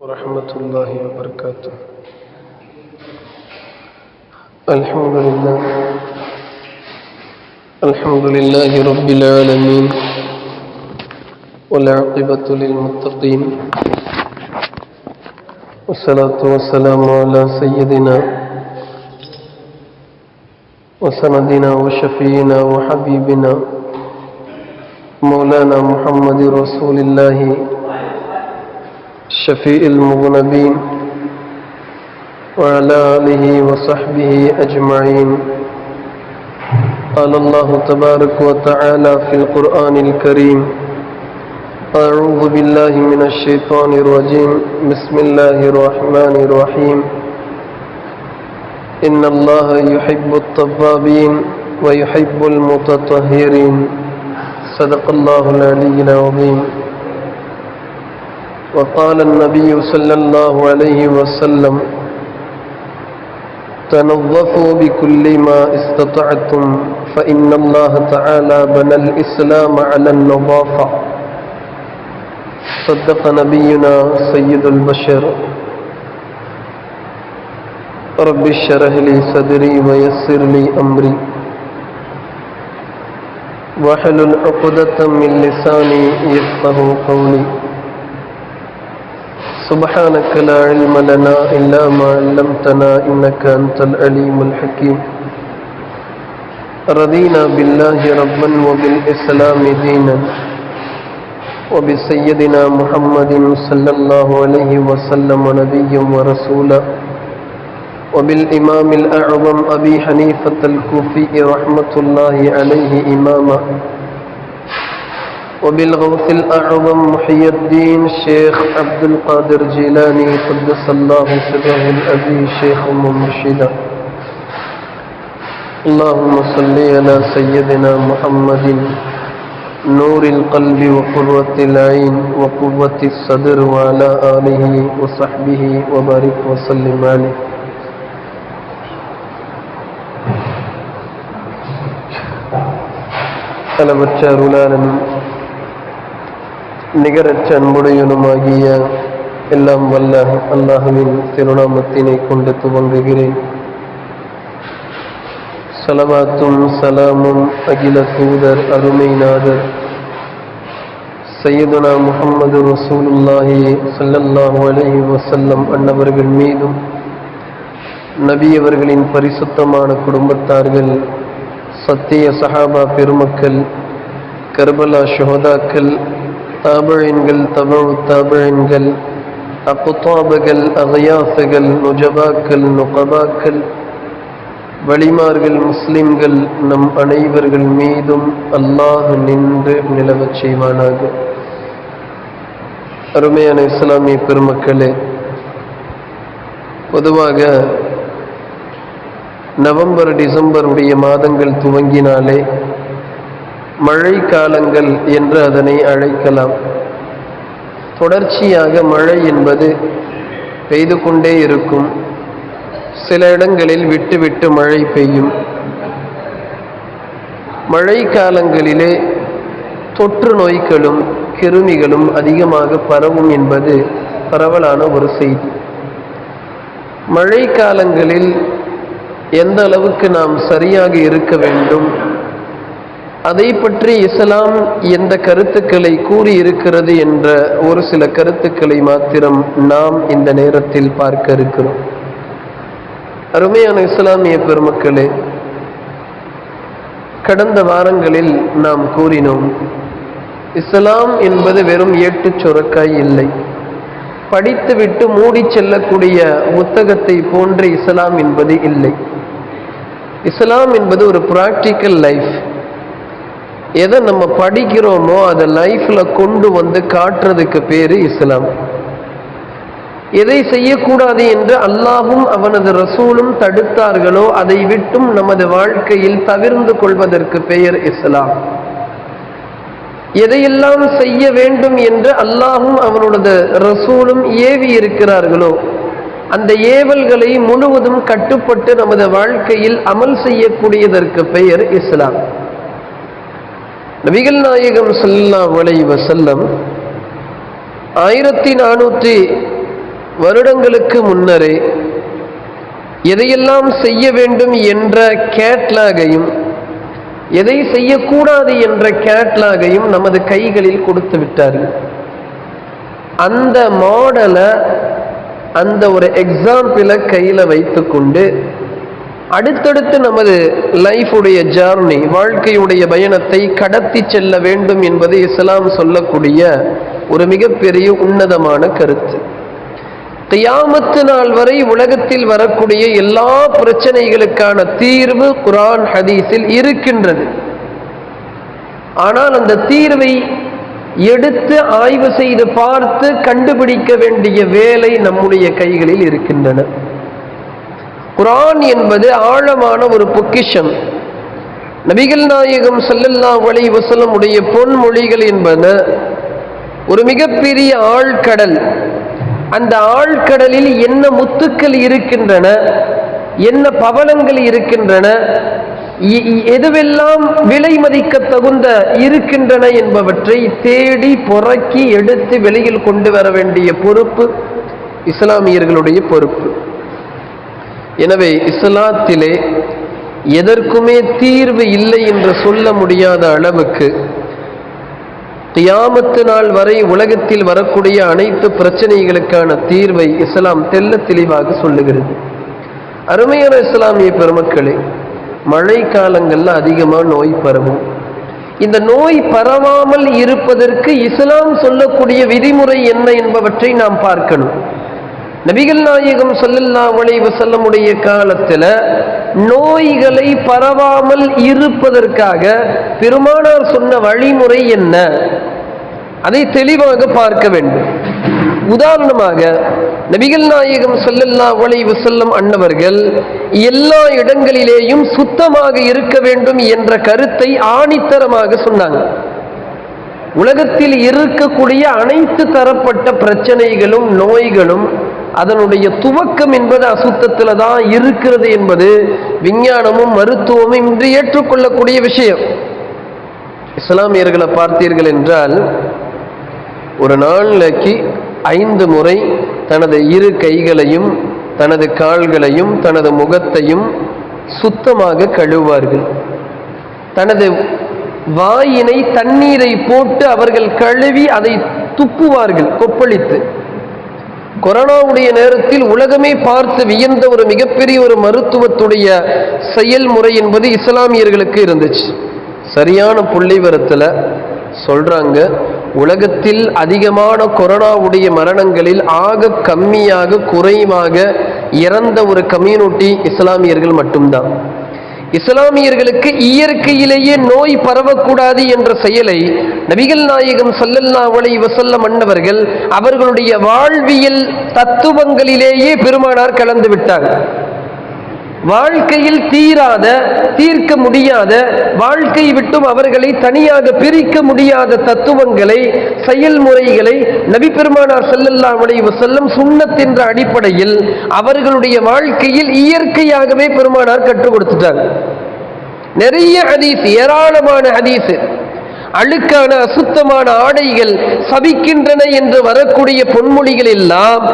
ورحمة الله وبركاته. الحمد لله رب العالمين، والعاقبة للمتقين، والصلاة والسلام على سيدنا وسندنا وشفينا وحبيبنا مولانا محمد رسول الله شفيع المذنبين، وعلى آله وصحبه أجمعين. قال الله تبارك وتعالى في القرآن الكريم: أعوذ بالله من الشيطان الرجيم، بسم الله الرحمن الرحيم. إن الله يحب التوابين ويحب المتطهرين. صدق الله العلي العظيم. وقال النبي صلى الله عليه وسلم: تنظفوا بكل ما استطعتم فإن الله تعالى بنى الإسلام على النظافة. صدق نبينا سيد البشر. رب اشرح لي صدري ويسر لي أمري واحلل عقدة من لساني يفقهوا قولي. سبحانك لا علم لنا إلا ما علمتنا إنك أنت العليم الحكيم. رضينا بالله ربا وبالإسلام دينا وبسيدنا محمد صلى الله عليه وسلم نبيا ورسولا، وبالإمام الأعظم أبي حنيفة الكوفي رحمة الله عليه إماما، وبالغوث الأعظم محي الدين شيخ عبد القادر جيلاني قدس الله سره الأبي شيخ ومرشدا. اللهم صل على سيدنا محمد نور القلب وقرة العين وقوة الصدر، وعلى آله وصحبه وبارك وسلم عليه. அளவற்ற அருளாளனும் நிகரற்ற அன்புடையனுமாகிய எல்லாம் வல்ல அல்லாஹ்வின் திருநாமத்தினை கொண்டு துவங்குகிறேன். ஸலவாத்தும் ஸலாமும் அகில தூதர் அருமைநாதர் சையதுனா முஹம்மது ரசூலுல்லாஹி ஸல்லல்லாஹு அலைஹி வஸல்லம் அன்னவர்கள் மீதும், நபி அவர்களின் பரிசுத்தமான குடும்பத்தார்கள், சத்திய சஹாபா பெருமக்கள், கர்பலா ஷுஹதாக்கள், தாபீன்கள், தபஉ தாபீன்கள், அக்தாபுகள், அக்யாசுகள், நுஜபாக்கள், நுகபாக்கள், வலிமார்கள், முஸ்லிம்கள் நம் அனைவர்கள் மீதும் அல்லாஹ் நின்று நிலவச் செய்வானாக. அருமையான இஸ்லாமிய பெருமக்களே, பொதுவாக நவம்பர் டிசம்பருடைய மாதங்கள் துவங்கினாலே மழை காலங்கள் என்று அதனை அழைக்கலாம். தொடர்ச்சியாக மழை என்பது பெய்து கொண்டே இருக்கும். சில இடங்களில் விட்டு விட்டு மழை பெய்யும். மழை காலங்களிலே தொற்று நோய்களும் கிருமிகளும் அதிகமாக பரவும் என்பது பரவலான ஒரு செய்தி. மழை காலங்களில் எந்த அளவுக்கு நாம் சரியாக இருக்க வேண்டும், அதை பற்றி இஸ்லாம் எந்த கருத்துக்களை கூறியிருக்கிறது என்ற ஒரு சில கருத்துக்களை மாத்திரம் நாம் இந்த நேரத்தில் பார்க்க இருக்கிறோம். அருமையான இஸ்லாமிய பெருமக்களே, கடந்த வாரங்களில் நாம் கூறினோம், இஸ்லாம் என்பது வெறும் ஏட்டுச் சுரக்காய் இல்லை. படித்துவிட்டு மூடி செல்லக்கூடிய புத்தகத்தை போன்று இஸ்லாம் என்பது இல்லை. இஸ்லாம் என்பது ஒரு பிராக்டிக்கல் லைஃப். எதை நம்ம படிக்கிறோமோ அதை லைஃப்ல கொண்டு வந்து காட்டுறதுக்கு பேரு இஸ்லாம். எதை செய்யக்கூடாது என்று அல்லாஹும் அவனது ரசூலும் தடுத்தார்களோ அதை விட்டும் நமது வாழ்க்கையில் தவிர்ந்து கொள்வதற்கு பெயர் இஸ்லாம். எதையெல்லாம் செய்ய வேண்டும் என்று அல்லாஹும் அவனது ரசூலும் ஏவி இருக்கிறார்களோ அந்த ஏவல்களை முழுவதும் கட்டுப்பட்டு நமது வாழ்க்கையில் அமல் செய்யக்கூடியதற்கு பெயர் இஸ்லாம். நபிகள் நாயகம் ஸல்லல்லாஹு அலைஹி வஸல்லம் 1400 வருடங்களுக்கு முன்னரே எதையெல்லாம் செய்ய வேண்டும் என்ற கேட்லாகையும் எதை செய்யக்கூடாது என்ற கேட்லாகையும் நமது கைகளில் கொடுத்து விட்டார்கள். அந்த மாடலை, அந்த ஒரு எக்ஸாம்பிளை கையில் வைத்துக்கொண்டு அடுத்தடுத்து நமது லைஃபுடைய ஜர்னி, வாழ்க்கையுடைய பயணத்தை கடத்தி செல்ல வேண்டும் என்பது இஸ்லாம் சொல்லக்கூடிய ஒரு மிகப்பெரிய உன்னதமான கருத்து. கியாமத்து நாள் வரை உலகத்தில் வரக்கூடிய எல்லா பிரச்சனைகளுக்கான தீர்வு குர்ஆன் ஹதீஸில் இருக்கின்றது. ஆனால் அந்த தீர்வை எடுத்து ஆய்வு செய்து பார்த்து கண்டுபிடிக்க வேண்டிய வேலை நம்முடைய கைகளில் இருக்கின்றன. குர்ஆன் என்பது ஆழமான ஒரு பொக்கிஷம். நபிகள் நாயகம் ஸல்லல்லாஹு அலைஹி வஸல்லம் உடைய பொன்மொழிகள் என்பது ஒரு மிகப்பெரிய ஆழ்கடல். அந்த ஆழ்கடலில் என்ன முத்துக்கள் இருக்கின்றன, என்ன பவளங்கள் இருக்கின்றன, எதுவெல்லாம் விலை மதிக்க தகுந்த இருக்கின்றன என்பவற்றை தேடி பொறுக்கி எடுத்து வெளியில் கொண்டு வர வேண்டிய பொறுப்பு இஸ்லாமியர்களுடைய பொறுப்பு. எனவே இஸ்லாத்திலே எதற்குமே தீர்வு இல்லை என்று சொல்ல முடியாத அளவுக்கு கியாமத்து நாள் வரை உலகத்தில் வரக்கூடிய அனைத்து பிரச்சனைகளுக்கான தீர்வை இஸ்லாம் தெல்ல தெளிவாக சொல்லுகிறது. அருமையான இஸ்லாமிய பெருமக்களே, மழை காலங்களில் அதிகமாக நோய் பரவும். இந்த நோய் பரவாமல் இருப்பதற்கு இஸ்லாம் சொல்லக்கூடிய விதிமுறை என்ன என்பவற்றை நாம் பார்க்கணும். நபிகள் நாயகம் ஸல்லல்லாஹு அலைஹி வஸல்லம் உடைய காலத்தில் நோய்களை பரவாமல் இருப்பதற்காக பெருமானார் சொன்ன வழிமுறை என்ன, அதை தெளிவாக பார்க்க வேண்டும். உதாரணமாக நபிகள் நாயகம் ஸல்லல்லாஹு அலைஹி வஸல்லம் அன்னவர்கள் எல்லா இடங்களிலேயும் சுத்தமாக இருக்க வேண்டும் என்ற கருத்தை ஆணித்தரமாக சொன்னாங்க. உலகத்தில் இருக்கக்கூடிய அனைத்து தரப்பட்ட பிரச்சனைகளும் நோய்களும் அதனுடைய துவக்கம் என்பது அசுத்தத்தில் தான் இருக்கிறது என்பது விஞ்ஞானமும் மருத்துவமும் இன்று ஏற்றுக்கொள்ளக்கூடிய விஷயம். இஸ்லாமியர்களை பார்த்தீர்கள் என்றால் ஒரு நாளைக்கு 5 முறை தனது இரு கைகளையும் தனது கால்களையும் தனது முகத்தையும் சுத்தமாக கழுவார்கள். தனது வாயினை தண்ணீரை போட்டு அவர்கள் கழுவி அதை துப்புவார்கள் கொப்பளித்து. கொரோனாவுடைய நேரத்தில் உலகமே பார்த்து வியந்த ஒரு மிகப்பெரிய ஒரு மருத்துவத்துடைய செயல்முறை என்பது இஸ்லாமியர்களுக்கு இருந்துச்சு. சரியான புள்ளிவரத்தில் சொல்றாங்க, உலகத்தில் அதிகமான கொரோனாவுடைய மரணங்களில் ஆக கம்மியாக குறைவாக இறந்த ஒரு கம்யூனிட்டி இஸ்லாமியர்கள் மட்டும்தான். இஸ்லாமியர்களுக்கு இயற்கையிலேயே நோய் பரவக்கூடாது என்ற செயலை நபிகள் நாயகம் ஸல்லல்லாஹு அலைஹி வஸல்லம் அன்னவர்கள் அவர்களுடைய வாழ்வியல் தத்துவங்களிலேயே பெருமானார் கலந்து விட்டார். வாழ்க்கையில் தீர்க்க முடியாத, வாழ்க்கை விட்டும் அவர்களை தனியாக பிரிக்க முடியாத தத்துவங்களை, செயல்முறைகளை நபி பெருமானார் ஸல்லல்லாஹு அலைஹி வஸல்லம் சுன்னத் என்ற அடிப்படையில் அவர்களுடைய வாழ்க்கையில் இயற்கையாகவே பெருமானார் கற்றுக் கொடுத்துட்டார். நிறைய ஹதீஸ், ஏராளமான ஹதீஸ். அழுக்கான அசுத்தமான ஆடைகள் சபிக்கின்றன என்று வரக்கூடிய பொன்மொழிகள் எல்லாம்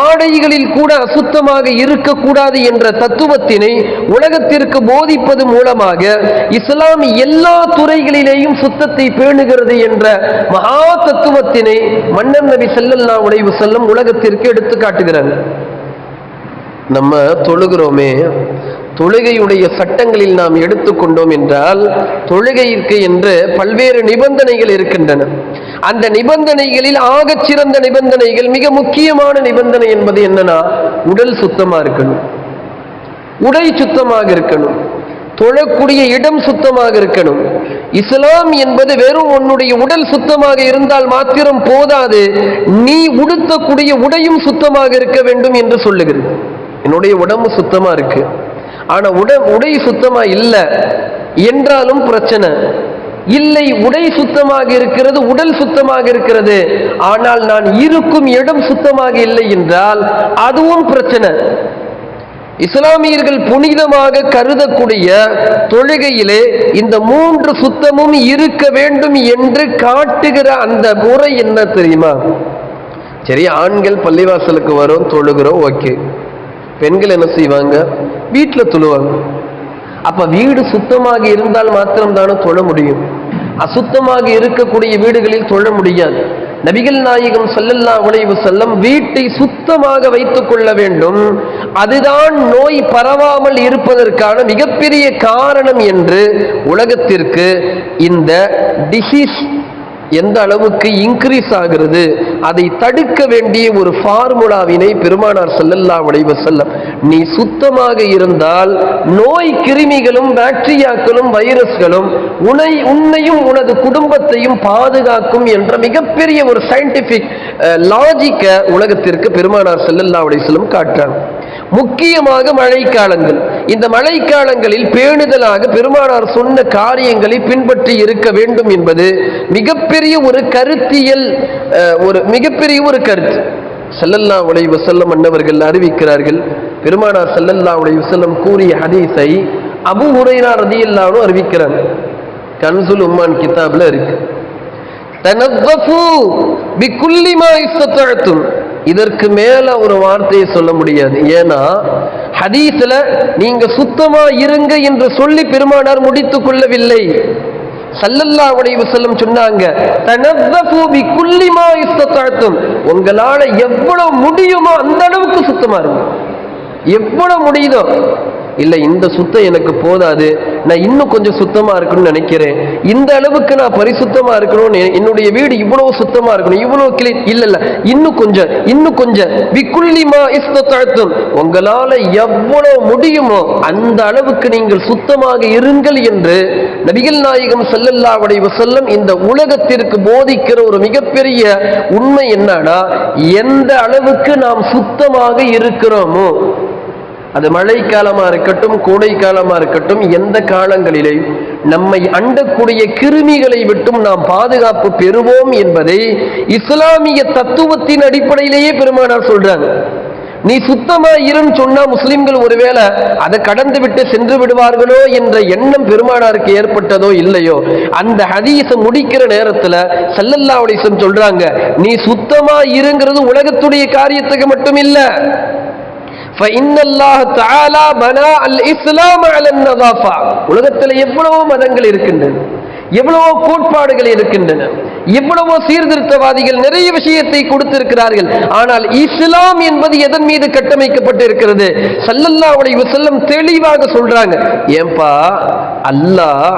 ஆடைகளில் கூட அசுத்தமாக இருக்கக்கூடாது என்ற தத்துவத்தினை உலகத்திற்கு போதிப்பது மூலமாக இஸ்லாம் எல்லா துறைகளிலேயும் சுத்தத்தை பேணுகிறது என்ற மகா தத்துவத்தினை மன்னர் நபி ஸல்லல்லாஹு அலைஹி வஸல்லம் உலகத்திற்கு எடுத்து காட்டுகிறார். நம்ம தொழுகிறோமே, தொழுகையுடைய சட்டங்களில் நாம் எடுத்துக்கொண்டோம் என்றால் தொழுகைக்கு என்று பல்வேறு நிபந்தனைகள் இருக்கின்றன. அந்த நிபந்தனைகளில் ஆகச் சிறந்த நிபந்தனைகள், மிக முக்கியமான நிபந்தனை என்பது என்னன்னா, உடல் சுத்தமாக இருக்கணும், உடை சுத்தமாக இருக்கணும், தொழக்கூடிய இடம் சுத்தமாக இருக்கணும். இஸ்லாம் என்பது வெறும் உன்னுடைய உடல் சுத்தமாக இருந்தால் மாத்திரம் போதாது, நீ உடுத்தக்கூடிய உடையும் சுத்தமாக இருக்க வேண்டும் என்று சொல்லுகிறது. என்னுடைய உடம்பு சுத்தமா இருக்கு, ஆனா உடை சுத்தமா இல்லை என்றாலும் பிரச்சனை இல்லை. உடை சுத்தமாக இருக்கிறது, உடல் சுத்தமாக இருக்கிறது, ஆனால் நான் இருக்கும் இடம் சுத்தமாக இல்லை என்றால் அதுவும் பிரச்சனை. இஸ்லாமியர்கள் புனிதமாக கருதக்கூடிய தொழுகையிலே இந்த 3 சுத்தமும் இருக்க வேண்டும் என்று காட்டுகிற அந்த முறை என்ன தெரியுமா? சரி, ஆண்கள் பள்ளிவாசலுக்கு வரும், தொழுகிறோம், ஓகே. பெண்கள் என்ன செய்வாங்க? வீட்டில் தொழுவாங்க. அப்ப வீடு சுத்தமாக இருந்தால் மாத்திரம் தானே தொழ முடியும். அசுத்தமாக இருக்கக்கூடிய வீடுகளில் தொழ முடியாது. நபிகள் நாயகம் ஸல்லல்லாஹு அலைஹி வஸல்லம் வீட்டை சுத்தமாக வைத்துக் கொள்ள வேண்டும், அதுதான் நோய் பரவாமல் இருப்பதற்கான மிகப்பெரிய காரணம் என்று உலகத்திற்கு இந்த டிசீஸ் எந்த அளவுக்கு இன்க்ரீஸ் ஆகிறது அதை தடுக்க வேண்டிய ஒரு ஃபார்முலாவினை பெருமானார் ஸல்லல்லாஹு அலைஹி வஸல்லம், நீ சுத்தமாக இருந்தால் நோய் கிருமிகளும் பாக்டீரியாக்களும் வைரஸ்களும் உன்னையும் உனது குடும்பத்தையும் பாதுகாக்கும் என்ற மிகப்பெரிய ஒரு சயின்டிபிக் லாஜிக்க உலகத்திற்கு பெருமானார் ஸல்லல்லாஹு அலைஹி வஸல்லம் காட்டுறாங்க. முக்கியமாக மழைக்காலங்கள், இந்த மழைக்காலங்களில் பேணுதலாக பெருமானார் சொன்ன காரியங்களை பின்பற்றி இருக்க வேண்டும் என்பது மிகப்பெரிய ஒரு கருத்தியல், ஒரு மிகப்பெரிய ஒரு கருத்து. ஸல்லல்லாஹு அலைஹி வஸல்லம் அன்னவர்கள் அறிவிக்கிறார்கள். பெருமானார் ஸல்லல்லாஹு அலைஹி வஸல்லம் கூறிய ஹதீஸை அபூ ஹுரைரா ரலியல்லாஹு அன்ஹு அறிவிக்கிறாங்க. கன்சுல் உம்மான் கிதாப்ல இருக்கு. தனவ்வஃபு பிகுல்லி மா இஸ்ததஅதும். இதற்கு மேல ஒரு வார்த்தையை சொல்ல முடியாது. ஏன்னா ஹதீஸ்ல நீங்க சுத்தமா இருங்க என்று சொல்லி பெருமானார் முடித்துக் கொள்ளவில்லை. ஸல்லல்லாஹு அலைஹி வஸல்லம் சொன்னாங்க, தனவ்வஃபு பிகுல்லி மா இஸ்ததஅதும். உங்களால எவ்வளவு முடியுமோ அந்த அளவுக்கு சுத்தமா இருங்க. எவ்வளவு முடியுதோ. இல்லை, இந்த சுத்தம் எனக்கு போதாது, நான் இன்னும் கொஞ்சம் சுத்தமா இருக்கணும்னு நினைக்கிறேன், இந்த அளவுக்கு நான் பரிசுத்தமா இருக்கணும், என்னுடைய வீடு இவ்வளவு சுத்தமா இருக்கணும், இவ்வளவு கிளீன், இல்ல இன்னும் கொஞ்சம் விக்குல்லிமா இஸ்ததஅதும். உங்களால எவ்வளவு முடியுமோ அந்த அளவுக்கு நீங்கள் சுத்தமாக இருங்கள் என்று நபிகள் நாயகம் ஸல்லல்லாஹு அலைஹி வஸல்லம் இந்த உலகத்திற்கு போதிக்கிற ஒரு மிகப்பெரிய உண்மை என்னன்னா, எந்த அளவுக்கு நாம் சுத்தமாக இருக்கிறோமோ, அது மழைக்காலமா இருக்கட்டும், கோடை காலமா இருக்கட்டும், எந்த காலங்களிலே நம்மை அண்டக்கூடிய கிருமிகளை விட்டும் நாம் பாதுகாப்பு பெறுவோம் என்பதை இஸ்லாமிய தத்துவத்தின் அடிப்படையிலேயே பெருமானார் சொல்றாங்க. நீ சுத்தமா இருன்னு சொன்னா முஸ்லிம்கள் ஒருவேளை அதை கடந்து விட்டு சென்று விடுவார்களோ என்ற எண்ணம் பெருமானாருக்கு ஏற்பட்டதோ இல்லையோ, அந்த ஹதீஸை முடிக்கிற நேரத்துல ஸல்லல்லாஹு அலைஹி வஸல்லம் சொல்றாங்க, நீ சுத்தமா இருங்கிறது உலகத்துடைய காரியத்துக்கு மட்டும் இல்ல, உலகத்தில் எவ்வளவோ மதங்கள் இருக்கின்றன, எவ்வளவோ கோட்பாடுகள் இருக்கின்றன, எவ்வளவோ சீர்திருத்தவாதிகள் நிறைய விஷயத்தை கொடுத்திருக்கிறார்கள். ஆனால் இஸ்லாம் என்பது எதன் மீது கட்டமைக்கப்பட்டு இருக்கிறது? ஸல்லல்லாஹு அலைஹி வஸல்லம் தெளிவாக சொல்றாங்க, ஏன்பா அல்லாஹ்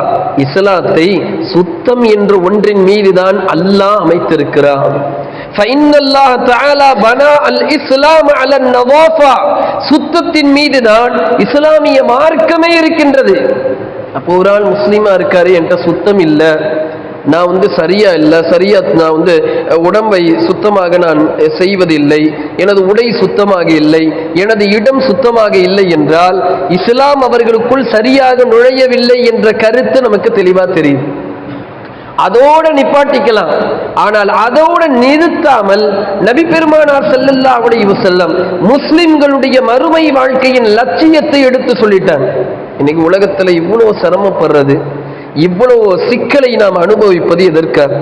இஸ்லாத்தை சுத்தம் என்ற ஒன்றின் மீதுதான் அல்லாஹ் அமைத்திருக்கிறான். சுத்தத்தின் மீதுதான் இஸ்லாமிய மார்க்கமே இருக்கின்றது. அப்போ ஒரு ஆள் முஸ்லீமா இருக்காரு, என்கிட்ட சுத்தம் இல்லை, நான் சரியா இல்லை, நான் உடம்பை சுத்தமாக நான் செய்வதில்லை, எனது உடை சுத்தமாக இல்லை, எனது இடம் சுத்தமாக இல்லை என்றால் இஸ்லாம் அவர்களுக்குள் சரியாக நுழையவில்லை என்ற கருத்து நமக்கு தெளிவா தெரியும். அதோட நிப்பாட்டிக்கலாம். ஆனால் அதோட நிறுத்தாமல் நபி பெருமானார் ஸல்லல்லாஹு அலைஹி வஸல்லம் முஸ்லிம்களுடைய மறுமை வாழ்க்கையின் லட்சியத்தை எடுத்து சொல்லிட்டாங்க. இன்னைக்கு உலகத்துல இவ்வளவு சிரமப்படுறது, இவ்வளவு சிக்கலை நாம் அனுபவிப்பது எதற்காக?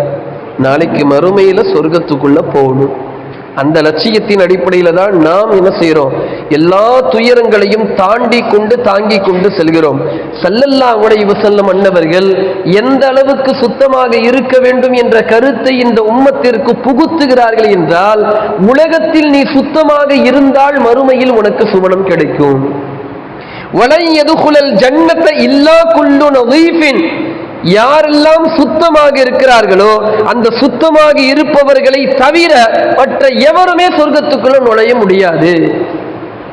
நாளைக்கு மறுமையில சொர்க்கத்துக்குள்ள போகணும். அந்த லட்சியத்தின் அடிப்படையில தான் நாம் என்ன செய்யறோம்? எல்லா துயரங்களையும் தாங்கி கொண்டு செல்கிறோம். ஸல்லல்லாஹு அலைஹி வஸல்லம் அன்னவர்கள் எந்த அளவுக்கு சுத்தமாக இருக்க வேண்டும் என்ற கருத்தை இந்த உம்மத்திற்கு புகுத்துகிறார்கள் என்றால், உலகத்தில் நீ சுத்தமாக இருந்தால் மறுமையில் உனக்கு சுவனம் கிடைக்கும். வலன் யதுகுலல் ஜன்னத இல்லா குல்லு நதீஃபின். யாரெல்லாம் சுத்தமாக இருக்கிறார்களோ அந்த சுத்தமாக இருப்பவர்களை தவிர மற்ற எவருமே சொர்க்கத்துக்குள்ள நுழைய முடியாது.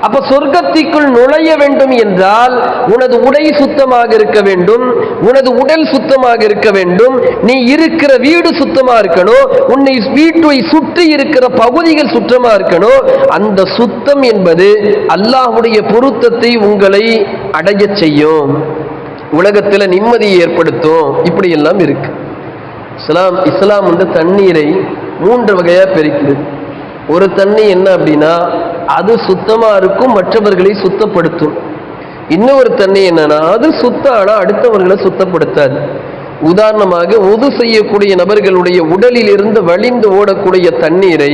அப்ப சொர்க்கத்திற்குள் நுழைய வேண்டும் என்றால் உனது உடை சுத்தமாக இருக்க வேண்டும், உனது உடல் சுத்தமாக இருக்க வேண்டும், நீ இருக்கிற வீடு சுத்தமா இருக்கணும், உன்னை வீட்டை சுற்றி இருக்கிற பகுதிகள் சுத்தமா இருக்கணும். அந்த சுத்தம் என்பது அல்லாஹ்வுடைய பொருத்தத்தை உங்களை அடைய செய்யும், உலகத்தில் நிம்மதியை ஏற்படுத்தும். இப்படி எல்லாம் இருக்கு. இஸ்லாம் தண்ணீரை 3 வகையா பிரிக்குது. ஒரு தண்ணி என்ன அப்படின்னா அது சுத்தமா இருக்கும், மற்றவர்களை சுத்தப்படுத்தும். இன்னொரு தண்ணி என்னன்னா அது சுத்தம் ஆனா அடுத்தவர்களை சுத்தப்படுத்தாது. உதாரணமாக உது செய்யக்கூடிய நபர்களுடைய உடலில் இருந்து வழிந்து ஓடக்கூடிய தண்ணீரை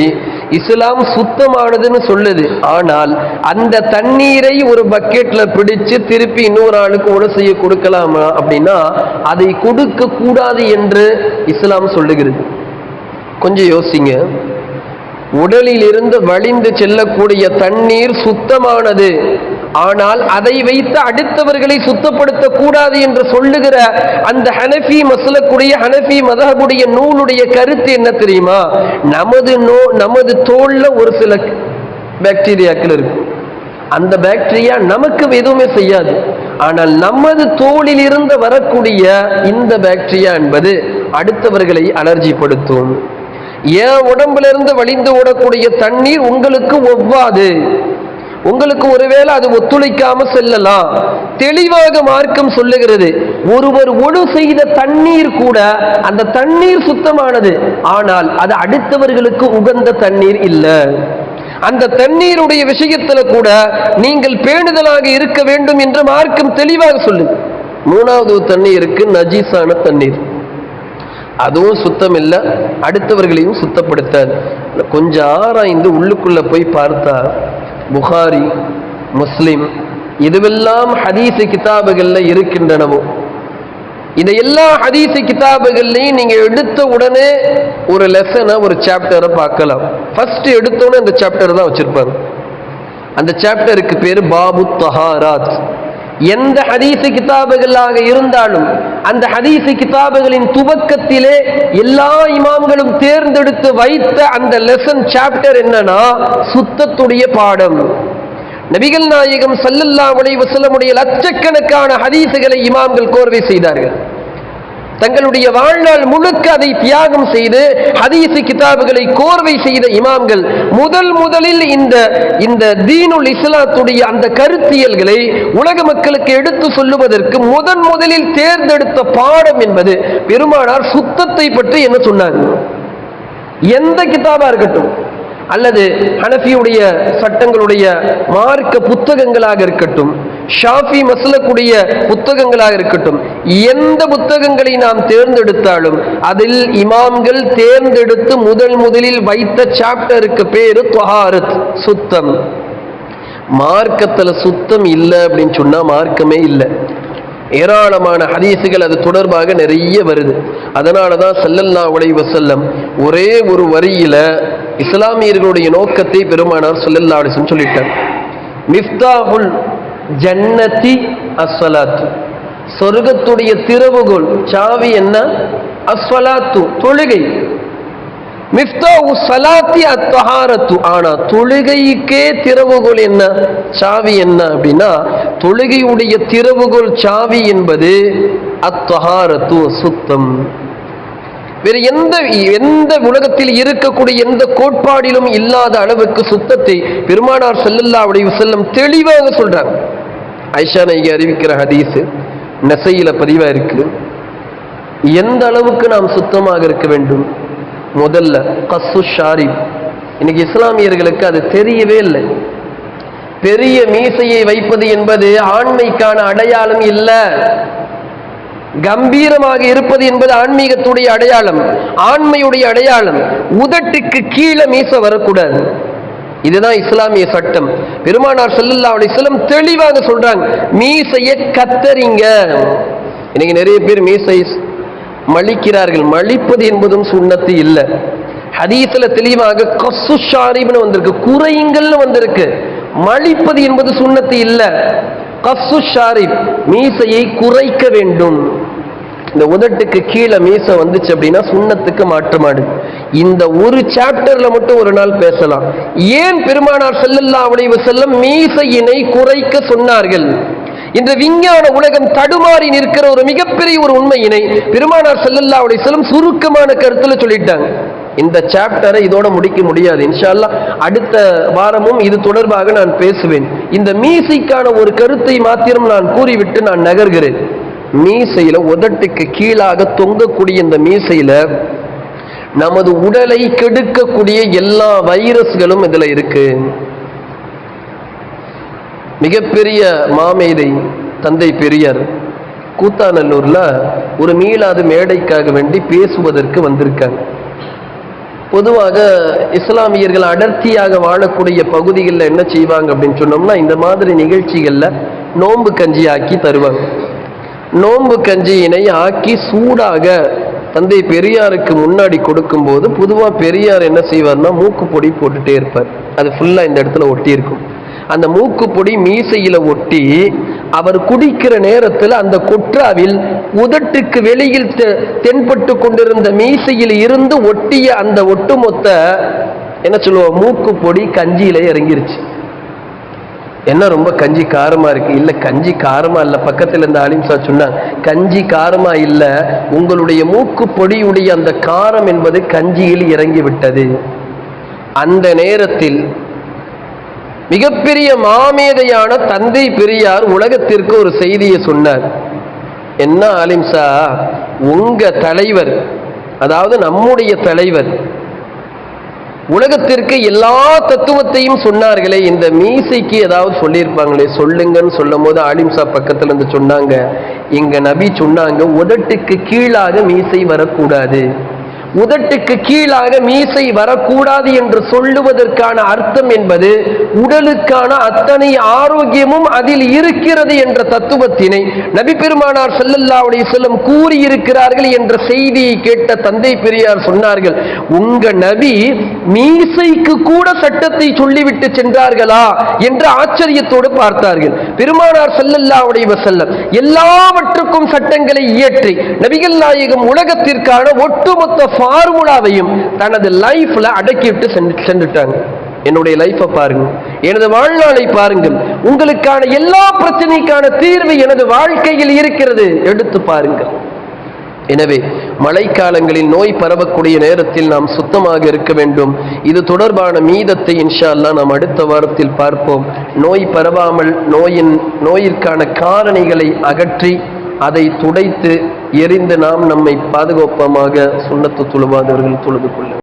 இஸ்லாம் சுத்தமானதுன்னு சொல்லுது. ஆனால் அந்த தண்ணீரை ஒரு பக்கெட்ல பிடிச்சு திருப்பி இன்னொரு ஆளுக்கு உடை செய்ய கொடுக்கலாமா அப்படின்னா அதை கொடுக்க கூடாது என்று இஸ்லாம் சொல்லுகிறது. கொஞ்சம் யோசிங்க. உடலில் இருந்து வழிந்து செல்லக்கூடிய தண்ணீர் சுத்தமானது, ஆனால் அதை வைத்து அடுத்தவர்களை சுத்தப்படுத்த கூடாது என்று சொல்லுகிற அந்த ஹனஃபி மஸ்லக்குடைய ஹனஃபி மதஹபுடைய நூலுடைய கருத்து என்ன தெரியுமா? நமது தோல்ல ஒரு சில பாக்டீரியாக்கள் இருக்கு. அந்த பாக்டீரியா நமக்கு எதுவுமே செய்யாது. ஆனால் நமது தோலில் இருந்து வரக்கூடிய இந்த பாக்டீரியா என்பது அடுத்தவர்களை அலர்ஜிப்படுத்தும். என் உடம்புல இருந்து வழிந்து ஓடக்கூடிய தண்ணீர் உங்களுக்கு ஒவ்வாது, உங்களுக்கு ஒருவேளை அது ஒத்துழைக்காம செல்லலாம். தெளிவாக மார்க்கம் சொல்லுகிறது. ஒருவர் ஒழு செய்த தண்ணீர் கூட அந்த தண்ணீர் சுத்தமானது, ஆனால் அது அடுத்தவர்களுக்கு உகந்த தண்ணீர் இல்லை. அந்த தண்ணீருடைய விஷயத்துல கூட நீங்கள் பேணுதலாக இருக்க வேண்டும் என்று மார்க்கம் தெளிவாக சொல்லுது. மூணாவது தண்ணீர் இருக்கு, நஜீஸான தண்ணீர். அதுவும் சுத்தம் இல்லை, அடுத்தவர்களையும் சுத்தப்படுத்தாது. கொஞ்சம் ஆராய்ந்து உள்ளுக்குள்ள போய் பார்த்தா புகாரி, முஸ்லிம் இதுவெல்லாம் ஹதீஸ் கிதாபுகள்ல இருக்கின்றனவோ, இந்த எல்லா ஹதீஸ் கிதாபுகள்லையும் நீங்க எடுத்த உடனே ஒரு லெசனை ஒரு சாப்டரை பார்க்கலாம். ஃபர்ஸ்ட் எடுத்தோடனே அந்த சாப்டர் தான் வச்சிருப்பாங்க. அந்த சாப்டருக்கு பேரு பாபு தஹாராத். எந்த ஹதீஸ் கிதாபுகளாக இருந்தாலும் அந்த ஹதீஸ் கிதாபுகளின் துவக்கத்திலே எல்லா இமாம்களும் தேர்ந்தெடுத்து வைத்த அந்த லெசன் சாப்டர் என்னன்னா சுத்தத்துடைய பாடம். நபிகள் நாயகம் ஸல்லல்லாஹு அலைஹி வஸல்லமுடைய லட்சக்கணக்கான ஹதீஸுகளை இமாம்கள் கோர்வை செய்தார்கள். தங்களுடைய வாழ்நாள் முழுக்க அதை தியாகம் செய்து ஹதீஸ் கிதாபுகளை கோர்வை செய்த இமாம்கள் முதலில் இந்த தீனுல் இஸ்லாத்துடைய அந்த கருத்தியல்களை உலக மக்களுக்கு எடுத்து சொல்லுவதற்கு முதலில் தேர்ந்தெடுத்த பாடம் என்பது பெருமானார் சுத்தத்தை பற்றி என்ன சொன்னாங்க. எந்த கிதாபா இருக்கட்டும், அல்லது ஹனஃபியுடைய சட்டங்களுடைய மார்க்க புத்தகங்களாக இருக்கட்டும், ஷாஃபி மஸ்லக்குடைய புத்தகங்களாக இருக்கட்டும், எந்த புத்தகங்களை நாம் தேர்ந்தெடுத்தாலும் அதில் இமாம்கள் தேர்ந்தெடுத்து முதலில் வைத்த சாப்டருக்கு பேரு தஹாரத், சுத்தம். மார்க்கத்துல சுத்தம் இல்லை அப்படின்னு சொன்னா மார்க்கமே இல்லை. ஏராளமான ஹதீஸுகள் அது தொடர்பாக நிறைய வருது. அதனாலதான் ஸல்லல்லாஹு அலைஹி வஸல்லம் ஒரே ஒரு வரியில இஸ்லாமியர்களுடைய நோக்கத்தை பெருமானார் ஸல்லல்லாஹு அலைஹி வஸல்லம் சொல்லிட்டார். மிஃப்தாஹுல் ஜன்னதி அஸ்ஸலாத்து, சொர்க்கத்துடைய திறவுகோல் சாவி என்ன? அஸ்ஸலாத்து, தொழுகை. மிஃப்தாஹு ஸலாத்தி அத்-தஹாரத்து, ஆனா தொழுகைக்கே திறவுகோல் என்ன, சாவி என்ன அப்படின்னா தொழுகையுடைய திறவுகோல் சாவி என்பது அத்-தஹாரத்து, சுத்தம். வேறு எந்த உலகத்தில் இருக்கக்கூடிய எந்த கோட்பாடிலும் இல்லாத அளவுக்கு சுத்தத்தை பெருமானார் ஸல்லல்லாஹு அலைஹி வஸல்லம் தெளிவாக சொல்றாங்க. ஆயிஷா நாயகி அறிவிக்கிற ஹதீஸ் நஸையில பதிவா இருக்கு. எந்த அளவுக்கு நாம் சுத்தமாக இருக்க வேண்டும்? முதல்ல கஸ்ஸு ஷாரிப். இன்னைக்கு இஸ்லாமியர்களுக்கு அது தெரியவே இல்லை. பெரிய மீசையை வைப்பது என்பது ஆண்மைக்கான அடையாளம் இல்லை. கம்பீரமாக இருப்பது என்பது ஆன்மீகத்துடைய அடையாளம், ஆண்மையுடைய அடையாளம். உதட்டுக்கு கீழே மீசை வரக்கூடாது. இதுதான் இஸ்லாமிய சட்டம். பெருமானார் ஸல்லல்லாஹு அலைஹி வஸல்லம் தெளிவாக சொல்றாங்க, மீசையை கத்தரிங்க. இன்னைக்கு நிறைய பேர் மீசை மலிக்கிறார்கள். மலிப்பது என்பதும் சுன்னத்து இல்லை. ஹதீஸ்ல தெளிவாக கஸ்ஸு ஷாரிப்னு வந்திருக்கு, குறையுங்கள்னு வந்திருக்கு. மலிப்பது என்பது சுன்னத்து இல்லை. கஸ்ஸு ஷாரிப், மீசையை குறைக்க வேண்டும். இந்த உதட்டுக்கு கீழே மீசை வந்துச்சு அப்படின்னா சுன்னத்துக்கு மாற்றமாடு. இந்த ஒரு சாப்டர்ல மட்டும் ஒரு நாள் பேசலாம். ஏன் பெருமானார் ஸல்லல்லாஹு அலைஹி வஸல்லம் மீசையினை குறைக்க சொன்னார்கள்? இந்த விஞ்ஞான உலகம் தடுமாறி நிற்கிற ஒரு மிகப்பெரிய ஒரு உண்மையினை பெருமானார் ஸல்லல்லாஹு அலைஹி வஸல்லம் சுருக்கமான கருத்துல சொல்லிட்டாங்க. இந்த சாப்டரை இதோட முடிக்க முடியாது. இன்ஷா அல்லாஹ் அடுத்த வாரமும் இது தொடர்பாக நான் பேசுவேன். இந்த மீசைக்கான ஒரு கருத்தை மாத்திரம் நான் கூறிவிட்டு நான் நகர்கிறேன். மீசையில உதட்டுக்கு கீழாக தொங்கக்கூடிய இந்த மீசையில நமது உடலை கெடுக்கக்கூடிய எல்லா வைரஸ்களும் இதுல இருக்கு. மிகப்பெரிய மாமேதை தந்தை பெரியார் கூத்தாநல்லூர்ல ஒரு மீளாது மேடைக்காக வேண்டி பேசுவதற்கு வந்திருக்காங்க. பொதுவாக இஸ்லாமியர்கள் அடர்த்தியாக வாழக்கூடிய பகுதிகளில் என்ன செய்வாங்க அப்படின்னு சொன்னோம்னா, இந்த மாதிரி நிகழ்ச்சிகளில் நோன்பு கஞ்சி ஆக்கி தருவாங்க. நோன்பு கஞ்சியினை ஆக்கி சூடாக தந்தை பெரியாருக்கு முன்னாடி கொடுக்கும்போது பொதுவாக பெரியார் என்ன செய்வார்னா மூக்கு பொடி போட்டுட்டே இருப்பார். அது ஃபுல்லாக இந்த இடத்துல ஒட்டி இருக்கும். அந்த மூக்கு பொடி மீசையில ஒட்டி அவர் குடிக்கிற நேரத்தில் அந்த கொற்றாவில் உதட்டுக்கு வெளியில் தென்பட்டு கொண்டிருந்த மீசையில் இருந்து ஒட்டிய அந்த ஒட்டுமொத்த என்ன சொல்லுவோம் மூக்கு பொடி கஞ்சியில இறங்கிருச்சு. என்ன ரொம்ப கஞ்சி காரமா இருக்கு? இல்ல கஞ்சி காரமா இல்ல. பக்கத்துல இருந்த ஆலிம்சா சொன்னாங்க, கஞ்சி காரமா இல்ல, உங்களுடைய மூக்கு பொடியுடைய அந்த காரம் என்பது கஞ்சியில் இறங்கி விட்டது. அந்த நேரத்தில் மிகப்பெரிய மாமேதையான தந்தை பெரியார் உலகத்திற்கு ஒரு செய்தியை சொன்னார். என்ன ஆலிம்சா, உங்க தலைவர், அதாவது நம்முடைய தலைவர், உலகத்திற்கு எல்லா தத்துவத்தையும் சொன்னார்களே, இந்த மீசைக்கு ஏதாவது சொல்லியிருப்பாங்களே, சொல்லுங்கன்னு சொல்லும் போது ஆலிம்சா பக்கத்துல இருந்து சொன்னாங்க, இங்க நபி சொன்னாங்க, உதட்டுக்கு கீழாக மீசை வரக்கூடாது. உதட்டுக்கு கீழாக மீசை வரக்கூடாது என்று சொல்லுவதற்கான அர்த்தம் என்பது உடலுக்கான அத்தனை ஆரோக்கியமும் அதில் இருக்கிறது என்ற தத்துவத்தினை நபி பெருமானார் ஸல்லல்லாஹு அலைஹி வஸல்லம் கூறியிருக்கிறார்கள் என்ற செய்தியை கேட்ட தந்தை பெரியார் சொன்னார்கள், உங்க நபி மீசைக்கு கூட சட்டத்தை சொல்லிவிட்டு சென்றார்களா என்று ஆச்சரியத்தோடு பார்த்தார்கள். பெருமானார் ஸல்லல்லாஹு அலைஹி வஸல்லம் எல்லாவற்றுக்கும் சட்டங்களை இயற்றி நபிகள் நாயகம் உலகத்திற்கான ஒட்டுமொத்த ஃபார்முலாவையும் தனது லைஃப்ல அடக்கிவிட்டு சென்றுட்டாங்க. என்னுடைய லைஃபை பாருங்க, எனது வாழ்நாளை பாருங்கள், உங்களுக்கான எல்லா பிரச்சனைக்கான தீர்வு எனது வாழ்க்கையில் இருக்கிறது, எடுத்து பாருங்கள். எனவே மழைக்காலங்களில் நோய் பரவக்கூடிய நேரத்தில் நாம் சுத்தமாக இருக்க வேண்டும். இது தொடர்பான மீதத்தை இன்ஷா அல்லாஹ் நாம் அடுத்த வாரத்தில் பார்ப்போம். நோய் பரவாமல் நோயிற்கான காரணிகளை அகற்றி அதை துடைத்து எரிந்து நாம் நம்மை பாதுகாப்பமாக சுன்னத்து தொழுவாதவர்கள் தொழுது கொள்ள